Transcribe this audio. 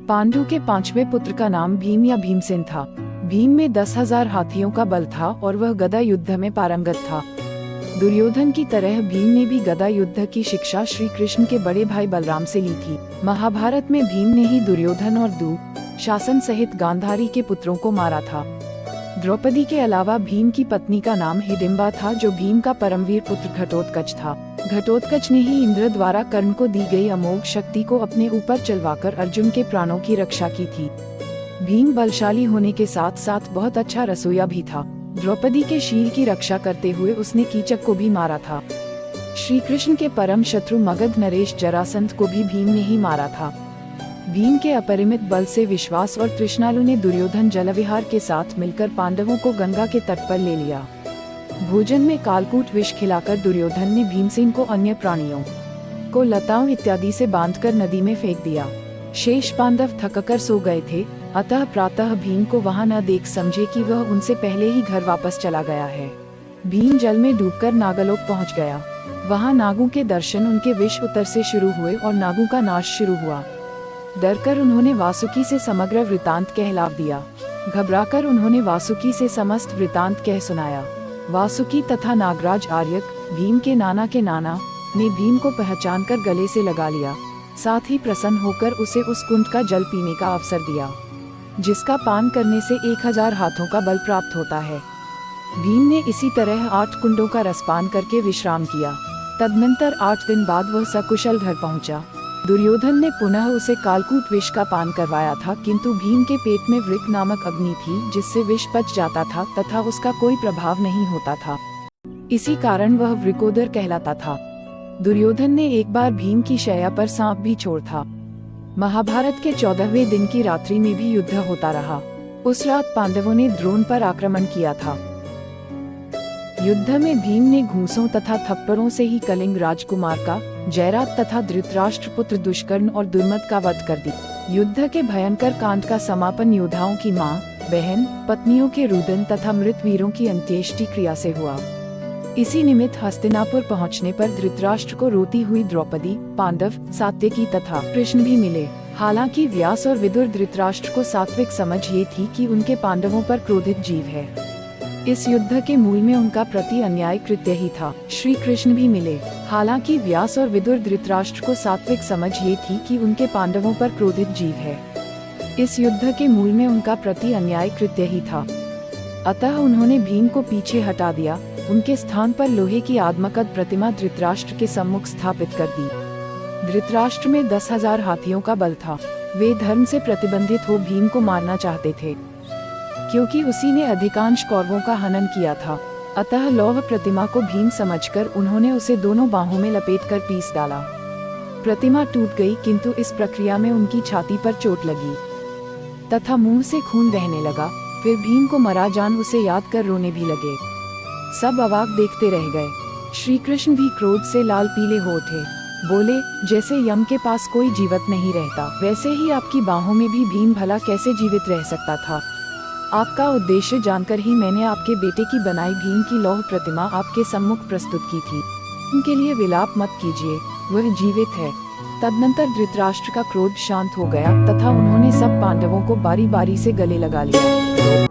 पांडु के पांचवें पुत्र का नाम भीम या भीमसेन था। भीम में 10,000 हाथियों का बल था और वह गदा युद्ध में पारंगत था। दुर्योधन की तरह भीम ने भी गदा युद्ध की शिक्षा श्री कृष्ण के बड़े भाई बलराम से ली थी। महाभारत में भीम ने ही दुर्योधन और दुःशासन सहित गांधारी के पुत्रों को मारा था। द्रौपदी के अलावा भीम की पत्नी का नाम हिडिंबा था, जो भीम का परमवीर पुत्र घटोत्कच था। घटोत्कच ने ही इंद्र द्वारा कर्ण को दी गई अमोघ शक्ति को अपने ऊपर चलवाकर अर्जुन के प्राणों की रक्षा की थी। भीम बलशाली होने के साथ साथ बहुत अच्छा रसोइया भी था। द्रौपदी के शील की रक्षा करते हुए उसने कीचक को भी मारा था। श्री कृष्ण के परम शत्रु मगध नरेश जरासंध को भी भीम ने ही मारा था। भीम के अपरिमित बल से विश्वास और तृष्णालु ने दुर्योधन जलविहार के साथ मिलकर पांडवों को गंगा के तट पर ले लिया। भोजन में कालकूट विष खिलाकर दुर्योधन ने भीमसेन को अन्य प्राणियों को लताओं इत्यादि से बांधकर नदी में फेंक दिया। शेष पांडव थककर सो गए थे, अतः प्रातः भीम को वहां न देख समझे कि वह उनसे पहले ही घर वापस चला गया है। भीम जल में डूबकर नागलोक पहुंच गया। वहां नागों के दर्शन उनके विष उतर से शुरू हुए और नागों का नाश शुरू हुआ। डरकर उन्होंने वासुकी से समग्र वृतांत कहला दिया। घबराकर उन्होंने वासुकी से समस्त वृतांत कह सुनाया। वासुकी तथा नागराज आर्यक, भीम के नाना ने भीम को पहचानकर गले से लगा लिया। साथ ही प्रसन्न होकर उसे उस कुंड का जल पीने का अवसर दिया, जिसका पान करने से 1000 हाथों का बल प्राप्त होता है। भीम ने इसी तरह 8 कुंडों का रसपान करके विश्राम किया। तदनंतर 8 दिन बाद वह सकुशल घर पहुंचा। दुर्योधन ने पुनः उसे कालकूट विष का पान करवाया था, किंतु भीम के पेट में वृक नामक अग्नि थी, जिससे विष पच जाता था तथा उसका कोई प्रभाव नहीं होता था। इसी कारण वह वृकोदर कहलाता था। दुर्योधन ने एक बार भीम की शैया पर सांप भी छोड़ था। महाभारत के 14वें दिन की रात्रि में भी युद्ध होता रहा। उस रात पांडवों ने द्रोण पर आक्रमण किया था। युद्ध में भीम ने घूंसों तथा थप्पड़ों से ही कलिंग राजकुमार का, जयरात तथा धृतराष्ट्र पुत्र दुष्कर्ण और दुर्मद का वध कर दी। युद्ध के भयंकर कांड का समापन योद्धाओं की मां, बहन, पत्नियों के रुदन तथा मृत वीरों की अंत्येष्टि क्रिया से हुआ। इसी निमित्त हस्तिनापुर पहुंचने पर धृतराष्ट्र को रोती हुई द्रौपदी, पांडव, सात्यकी तथा कृष्ण भी मिले। हालांकि व्यास और विदुर धृतराष्ट्र को सात्विक समझ ये थी कि उनके पांडवों पर क्रोधित जीव है। इस युद्ध के मूल में उनका प्रति अन्याय कृत्य ही था। श्री कृष्ण भी मिले। हालांकि व्यास और विदुर धृतराष्ट्र को सात्विक समझ ये थी कि उनके पांडवों पर क्रोधित जीव है। इस युद्ध के मूल में उनका प्रति अन्याय कृत्य ही था। अतः उन्होंने भीम को पीछे हटा दिया। उनके स्थान पर लोहे की आत्मकद प्रतिमा धृतराष्ट्र के सम्मुख स्थापित कर दी। धृतराष्ट्र में 10,000 हाथियों का बल था। वे धर्म से प्रतिबंधित हो भीम को मारना चाहते थे, क्योंकि उसी ने अधिकांश कौरवों का हनन किया था। अतः लौह प्रतिमा को भीम समझकर उन्होंने उसे दोनों बाहों में लपेटकर पीस डाला। प्रतिमा टूट गई, किंतु इस प्रक्रिया में उनकी छाती पर चोट लगी तथा मुंह से खून बहने लगा। फिर भीम को मरा जान उसे याद कर रोने भी लगे। सब अवाक देखते रह गए। श्री कृष्ण भी क्रोध से लाल पीले हो उठे। बोले, जैसे यम के पास कोई जीवित नहीं रहता, वैसे ही आपकी बाहों में भी भीम भला कैसे जीवित रह सकता था। आपका उद्देश्य जानकर ही मैंने आपके बेटे की बनाई भीम की लौह प्रतिमा आपके सम्मुख प्रस्तुत की थी। उनके लिए विलाप मत कीजिए, वह जीवित है। तदनंतर धृतराष्ट्र का क्रोध शांत हो गया तथा उन्होंने सब पांडवों को बारी बारी से गले लगा लिया।